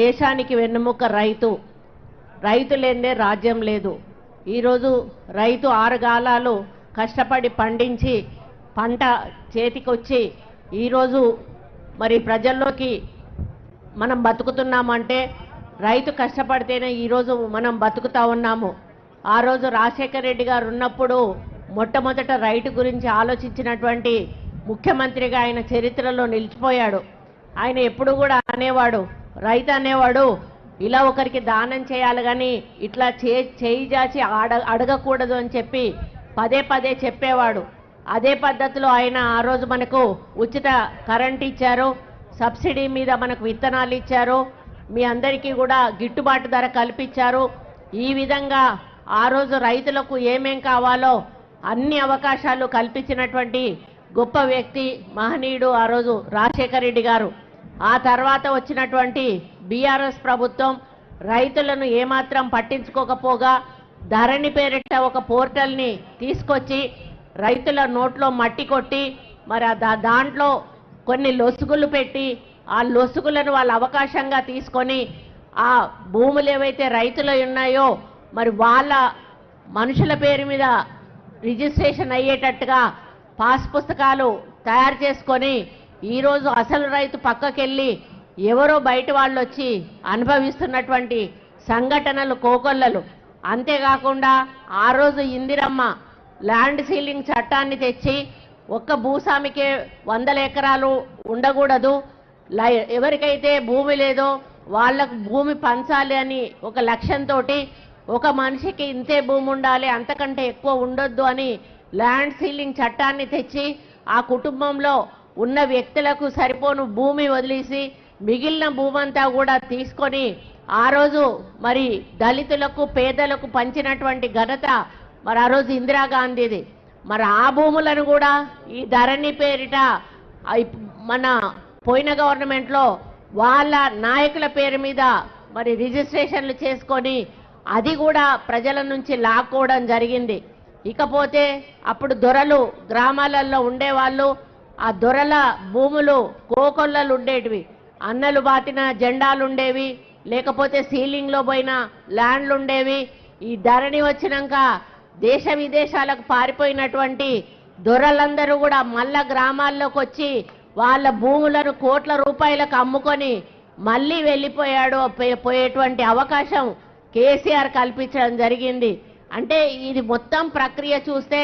దేశానికి వెన్నెముక రైతు. రైతు లేనిదే రాజ్యం లేదు. ఈరోజు రైతు 6 గాలాలు కష్టపడి పండించి పంట చేతికొచ్చి ఈరోజు మరి ప్రజల్లోకి మనం బతుకుతున్నామంటే రైతు కష్టపడితేనే ఈరోజు మనం బతుకుతా ఉన్నాము. ఆ రోజు రాజశేఖర్ రెడ్డి గారు ఉన్నప్పుడు మొట్టమొదట రైతు గురించి ఆలోచించినటువంటి ముఖ్యమంత్రిగా ఆయన చరిత్రలో నిలిచిపోయాడు. ఆయన ఎప్పుడు కూడా అనేవాడు, రైతు అనేవాడు ఇలా ఒకరికి దానం చేయాలి కానీ ఇట్లా చేయి జాచి అడగకూడదు అని చెప్పి పదే పదే చెప్పేవాడు. అదే పద్ధతిలో ఆయన ఆ రోజు మనకు ఉచిత కరెంట్ ఇచ్చారు, సబ్సిడీ మీద మనకు విత్తనాలు ఇచ్చారు, మీ అందరికీ కూడా గిట్టుబాటు ధర కల్పించారు. ఈ విధంగా ఆ రోజు రైతులకు ఏమేం కావాలో అన్ని అవకాశాలు కల్పించినటువంటి గొప్ప వ్యక్తి మహనీయుడు ఆ రోజు రాజశేఖర్ రెడ్డి గారు. ఆ తర్వాత వచ్చినటువంటి బీఆర్ఎస్ ప్రభుత్వం రైతులను ఏమాత్రం పట్టించుకోకపోగా ధరణి పేరిట ఒక పోర్టల్ని తీసుకొచ్చి రైతుల నోట్లో మట్టి కొట్టి మరి దాంట్లో కొన్ని లొసుగులు పెట్టి ఆ లొసుగులను వాళ్ళ అవకాశంగా తీసుకొని ఆ భూములు ఏవైతే రైతులు ఉన్నాయో మరి వాళ్ళ మనుషుల పేరు మీద రిజిస్ట్రేషన్ అయ్యేటట్టుగా పాస్ పుస్తకాలు తయారు చేసుకొని ఈరోజు అసలు రైతు పక్కకెళ్ళి ఎవరో బయట వాళ్ళు వచ్చి అనుభవిస్తున్నటువంటి సంఘటనలు కోకొల్లలు. అంతేకాకుండా ఆ రోజు ఇందిరమ్మ ల్యాండ్ సీలింగ్ చట్టాన్ని తెచ్చి ఒక్క భూస్వామికే 100 ఎకరాలు ఉండకూడదు, ఎవరికైతే భూమి లేదో వాళ్ళకు భూమి పంచాలి అని ఒక లక్ష్యంతో ఒక మనిషికి ఇంతే భూమి ఉండాలి, అంతకంటే ఎక్కువ ఉండొద్దు అని ల్యాండ్ సీలింగ్ చట్టాన్ని తెచ్చి ఆ కుటుంబంలో ఉన్న వ్యక్తులకు సరిపోను భూమి వదిలేసి మిగిలిన భూమంతా కూడా తీసుకొని ఆ రోజు మరి దళితులకు పేదలకు పంచినటువంటి ఘనత మరి ఆ రోజు ఇందిరాగాంధీది. మరి ఆ భూములను కూడా ఈ ధరణి పేరిట మన పోయిన గవర్నమెంట్లో వాళ్ళ నాయకుల పేరు మీద మరి రిజిస్ట్రేషన్లు చేసుకొని అది కూడా ప్రజల నుంచి లాక్కోవడం జరిగింది. ఇకపోతే అప్పుడు దొరలు గ్రామాలలో ఉండేవాళ్ళు, ఆ దొరల భూములు కోకొల్లలు ఉండేటివి, అన్నలు బాతిన జెండాలు ఉండేవి, లేకపోతే సీలింగ్లో పోయిన ల్యాండ్లు ఉండేవి. ఈ ధరణి వచ్చినాక దేశ విదేశాలకు పారిపోయినటువంటి దొరలందరూ కూడా మళ్ళా గ్రామాల్లోకి వచ్చి వాళ్ళ భూములను కోట్ల రూపాయలకు అమ్ముకొని మళ్ళీ వెళ్ళిపోయాడు. పోయేటువంటి అవకాశం కేసీఆర్ కల్పించడం జరిగింది. అంటే ఇది మొత్తం ప్రక్రియ చూస్తే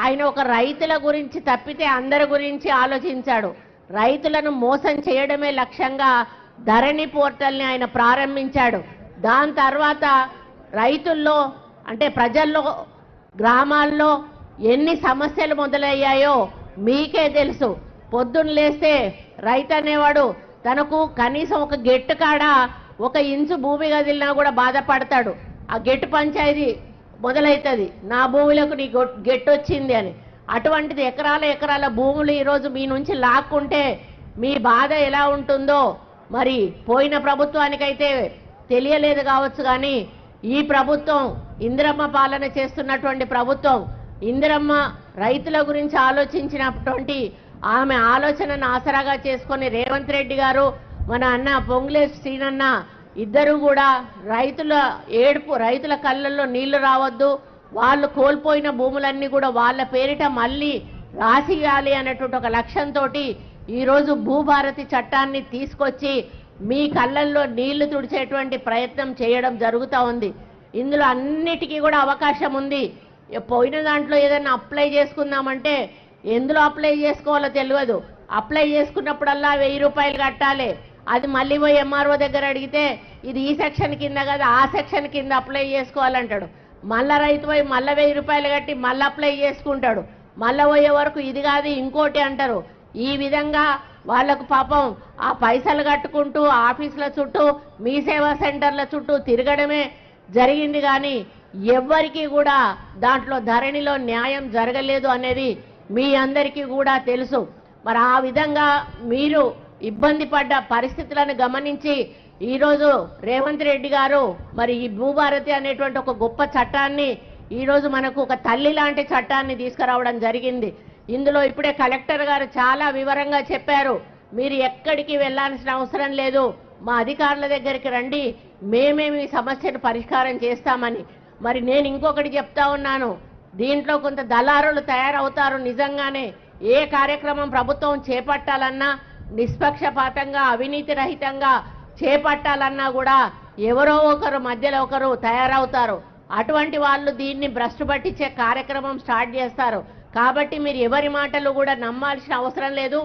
ఆయన ఒక రైతుల గురించి తప్పితే అందరి గురించి ఆలోచించాడు. రైతులను మోసం చేయడమే లక్ష్యంగా ధరణి పోర్టల్ని ఆయన ప్రారంభించాడు. దాని తర్వాత రైతుల్లో అంటే ప్రజల్లో గ్రామాల్లో ఎన్ని సమస్యలు మొదలయ్యాయో మీకే తెలుసు. పొద్దున్న లేస్తే రైతు అనేవాడు తనకు కనీసం ఒక గెట్టు కాడ 1 ఇంచు భూమి కదిలినా కూడా బాధపడతాడు. ఆ గెట్టు పంచాయతీ మొదలవుతుంది, నా భూములకు నీ గెట్టు వచ్చింది అని. అటువంటిది ఎకరాల భూములు ఈరోజు మీ నుంచి లాక్కుంటే మీ బాధ ఎలా ఉంటుందో మరి పోయిన ప్రభుత్వానికైతే తెలియలేదు కావచ్చు, కానీ ఈ ప్రభుత్వం ఇందిరమ్మ పాలన చేస్తున్నటువంటి ప్రభుత్వం ఇందిరమ్మ రైతుల గురించి ఆలోచించినటువంటి ఆమె ఆలోచనను ఆసరాగా చేసుకొని రేవంత్ రెడ్డి గారు మన అన్న పొంగులేటి శ్రీనన్న ఇద్దరు కూడా రైతుల ఏడుపు, రైతుల కళ్ళల్లో నీళ్లు రావద్దు, వాళ్ళు కోల్పోయిన భూములన్నీ కూడా వాళ్ళ పేరిట మళ్ళీ రాసియాలి అనేటువంటి ఒక లక్ష్యంతో ఈరోజు భూభారతి చట్టాన్ని తీసుకొచ్చి మీ కళ్ళల్లో నీళ్లు తుడిచేటువంటి ప్రయత్నం చేయడం జరుగుతూ ఉంది. ఇందులో అన్నిటికీ కూడా అవకాశం ఉంది. పోయిన దాంట్లో ఏదైనా అప్లై చేసుకుందామంటే ఎందులో అప్లై చేసుకోవాలో తెలియదు. అప్లై చేసుకున్నప్పుడల్లా 1000 రూపాయలు కట్టాలి. అది మళ్ళీ పోయి ఎంఆర్ఓ దగ్గర అడిగితే ఇది ఈ సెక్షన్ కింద కదా ఆ సెక్షన్ కింద అప్లై చేసుకోవాలంటాడు. మళ్ళా రైతు పోయి మళ్ళీ 1000 రూపాయలు కట్టి మళ్ళీ అప్లై చేసుకుంటాడు. మళ్ళీ పోయే వరకు ఇది కాదు ఇంకోటి అంటారు. ఈ విధంగా వాళ్లకు పాపం ఆ పైసలు కట్టుకుంటూ ఆఫీసుల చుట్టూ మీ సేవా సెంటర్ల చుట్టూ తిరగడమే జరిగింది, కానీ ఎవ్వరికీ కూడా దాంట్లో ధరణిలో న్యాయం జరగలేదు అనేది మీ అందరికీ కూడా తెలుసు. మరి ఆ విధంగా మీరు ఇబ్బంది పడ్డ పరిస్థితులను గమనించి ఈరోజు రేవంత్ రెడ్డి గారు మరి ఈ భూభారతి అనేటువంటి ఒక గొప్ప చట్టాన్ని ఈరోజు మనకు ఒక తల్లి లాంటి చట్టాన్ని తీసుకురావడం జరిగింది. ఇందులో ఇప్పుడే కలెక్టర్ గారు చాలా వివరంగా చెప్పారు. మీరు ఎక్కడికి వెళ్ళాల్సిన అవసరం లేదు, మా అధికారుల దగ్గరికి రండి, మేమే మీ సమస్యను పరిష్కారం చేస్తామని. మరి నేను ఇంకొకటి చెప్తా ఉన్నాను, దీంట్లో కొంత దళారులు తయారవుతారు. నిజంగానే ఏ కార్యక్రమం ప్రభుత్వం చేపట్టాలన్నా నిష్పక్షపాతంగా అవినీతి రహితంగా చేపట్టాలన్నా కూడా ఎవరో ఒకరు మధ్యలో ఒకరు తయారవుతారు. అటువంటి వాళ్ళు దీన్ని భ్రష్టు పట్టించే కార్యక్రమం స్టార్ట్ చేస్తారు. కాబట్టి మీరు ఎవరి మాటలు కూడా నమ్మాల్సిన అవసరం లేదు,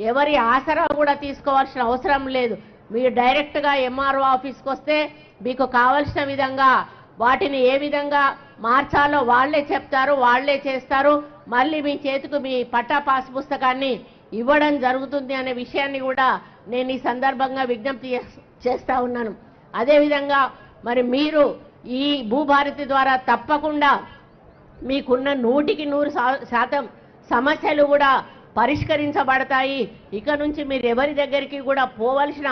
ఎవరి ఆసరా కూడా తీసుకోవాల్సిన అవసరం లేదు. మీరు డైరెక్ట్గా ఎంఆర్ఓ ఆఫీస్కి వస్తే మీకు కావలసిన విధంగా వాటిని ఏ విధంగా మార్చాలో వాళ్లే చెప్తారు, వాళ్లే చేస్తారు. మళ్ళీ మీ చేతికి మీ పట్టా పాస్ పుస్తకాన్ని ఇవ్వడం జరుగుతుంది అనే విషయాన్ని కూడా నేను ఈ సందర్భంగా విజ్ఞప్తి చేస్తా ఉన్నాను. అదేవిధంగా మరి మీరు ఈ భూభారతి ద్వారా తప్పకుండా మీకున్న 100% సమస్యలు కూడా పరిష్కరించబడతాయి. ఇక నుంచి మీరు ఎవరి దగ్గరికి కూడా పోవాల్సిన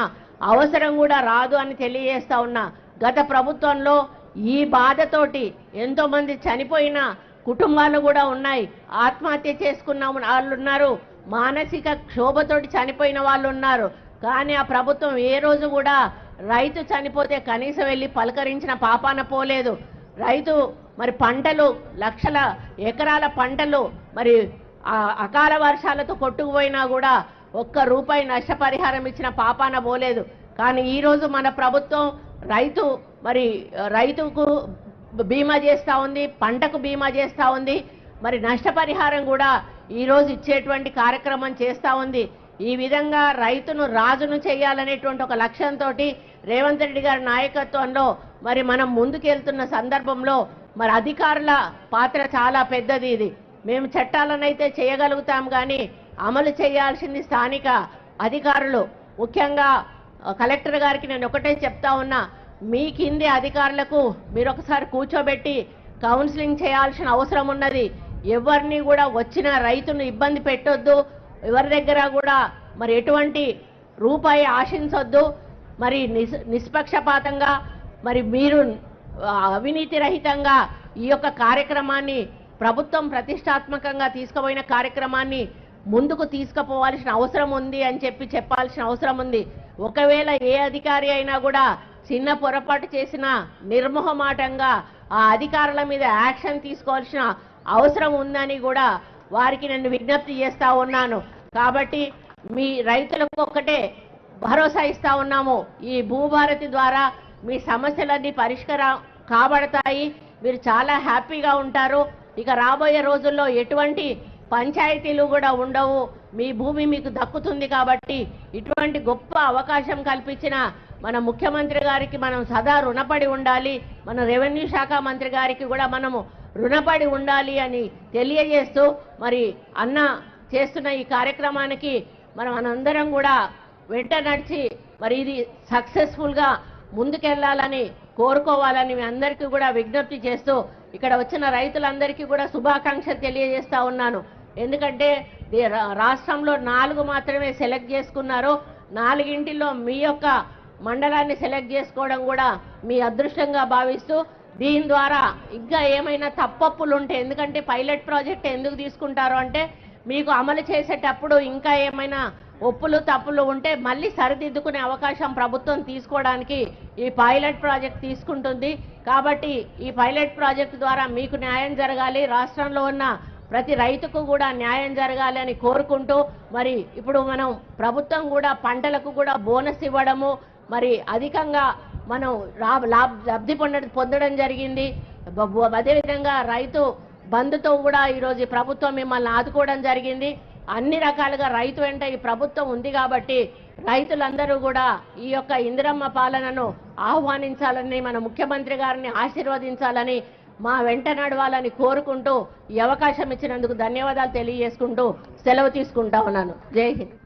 అవసరం కూడా రాదు అని తెలియజేస్తా ఉన్నా. గత ప్రభుత్వంలో ఈ బాధతోటి ఎంతో మంది చనిపోయిన కుటుంబాలు కూడా ఉన్నాయి, ఆత్మహత్య చేసుకున్న వాళ్ళు ఉన్నారు, మానసిక క్షోభతోటి చనిపోయిన వాళ్ళు ఉన్నారు. కానీ ఆ ప్రభుత్వం ఏ రోజు కూడా రైతు చనిపోతే కనీసం వెళ్ళి పలకరించిన పాపాన పోలేదు. రైతు మరి పంటలు లక్షల ఎకరాల పంటలు మరి అకాల వర్షాలతో కొట్టుకుపోయినా కూడా ₹1 నష్టపరిహారం ఇచ్చిన పాపాన పోలేదు. కానీ ఈరోజు మన ప్రభుత్వం రైతుకు బీమా చేస్తూ ఉంది, పంటకు బీమా చేస్తూ ఉంది, మరి నష్టపరిహారం కూడా ఈరోజు ఇచ్చేటువంటి కార్యక్రమం చేస్తూ ఉంది. ఈ విధంగా రైతును రాజును చేయాలనేటువంటి ఒక లక్ష్యంతో రేవంత్ రెడ్డి గారి నాయకత్వంలో మరి మనం ముందుకెళ్తున్న సందర్భంలో మరి అధికారుల పాత్ర చాలా పెద్దది. ఇది మేము చట్టాలనైతే చేయగలుగుతాం, కానీ అమలు చేయాల్సింది స్థానిక అధికారులు. ముఖ్యంగా కలెక్టర్ గారికి నేను ఒకటే చెప్తా ఉన్నా, మీ కింది అధికారులకు మీరు ఒకసారి కూర్చోబెట్టి కౌన్సిలింగ్ చేయాల్సిన అవసరం ఉన్నది. ఎవరిని కూడా వచ్చిన రైతును ఇబ్బంది పెట్టొద్దు, ఎవరి దగ్గర కూడా మరి ఎటువంటి రూపాయి ఆశించొద్దు. మరి నిష్పక్షపాతంగా మరి మీరు అవినీతి రహితంగా ఈ యొక్క కార్యక్రమాన్ని ప్రభుత్వం ప్రతిష్టాత్మకంగా తీసుకుపోయిన కార్యక్రమాన్ని ముందుకు తీసుకుపోవాల్సిన అవసరం ఉంది అని చెప్పాల్సిన అవసరం ఉంది. ఒకవేళ ఏ అధికారి అయినా కూడా చిన్న పొరపాటు చేసిన నిర్మోహమాటంగా ఆ అధికారుల మీద యాక్షన్ తీసుకోవాల్సిన అవసరం ఉందని కూడా వారికి నేను విజ్ఞప్తి చేస్తా ఉన్నాను. కాబట్టి మీ రైతులకు ఒకటే భరోసా ఇస్తా ఉన్నాము, ఈ భూభారతి ద్వారా మీ సమస్యలన్నీ పరిష్కారం కాబడతాయి, మీరు చాలా హ్యాపీగా ఉంటారు. ఇక రాబోయే రోజుల్లో ఎటువంటి పంచాయతీలు కూడా ఉండవు, మీ భూమి మీకు దక్కుతుంది. కాబట్టి ఇటువంటి గొప్ప అవకాశం కల్పించిన మన ముఖ్యమంత్రి గారికి మనం సదా రుణపడి ఉండాలి, మన రెవెన్యూ శాఖ మంత్రి గారికి కూడా మనము రుణపడి ఉండాలి అని తెలియజేస్తూ మరి అన్న చేస్తున్న ఈ కార్యక్రమానికి మనందరం కూడా వెంట నడిచి మరి ఇది సక్సెస్ఫుల్గా ముందుకెళ్లాలని కోరుకోవాలని మీ అందరికీ కూడా విజ్ఞప్తి చేస్తూ ఇక్కడ వచ్చిన రైతులందరికీ కూడా శుభాకాంక్షలు తెలియజేస్తా ఉన్నాను. ఎందుకంటే రాష్ట్రంలో 4 మాత్రమే సెలెక్ట్ చేసుకున్నారు, 4 మీ యొక్క మండలాన్ని సెలెక్ట్ చేసుకోవడం కూడా మీ అదృష్టంగా భావిస్తూ దీని ద్వారా ఇంకా ఏమైనా తప్పప్పులు ఉంటే, ఎందుకంటే పైలట్ ప్రాజెక్ట్ ఎందుకు తీసుకుంటారు అంటే మీకు అమలు చేసేటప్పుడు ఇంకా ఏమైనా ఒప్పులు తప్పులు ఉంటే మళ్ళీ సరిదిద్దుకునే అవకాశం ప్రభుత్వం తీసుకోవడానికి ఈ పైలట్ ప్రాజెక్ట్ తీసుకుంటుంది. కాబట్టి ఈ పైలట్ ప్రాజెక్ట్ ద్వారా మీకు న్యాయం జరగాలి, రాష్ట్రంలో ఉన్న ప్రతి రైతుకు కూడా న్యాయం జరగాలి అని కోరుకుంటూ మరి ఇప్పుడు మనం ప్రభుత్వం కూడా పంటలకు కూడా బోనస్ ఇవ్వడము మరి అధికంగా మనం లబ్ధి పొందడం జరిగింది. అదేవిధంగా రైతు బంధుతో కూడా ఈరోజు ప్రభుత్వం మిమ్మల్ని ఆదుకోవడం జరిగింది. అన్ని రకాలుగా రైతు వెంట ఈ ప్రభుత్వం ఉంది. కాబట్టి రైతులందరూ కూడా ఈ యొక్క ఇందిరమ్మ పాలనను ఆహ్వానించాలని, మన ముఖ్యమంత్రి గారిని ఆశీర్వదించాలని, మా వెంట నడవాలని కోరుకుంటూ ఈ అవకాశం ఇచ్చినందుకు ధన్యవాదాలు తెలియజేసుకుంటూ సెలవు తీసుకుంటా ఉన్నాను. జై హింద్.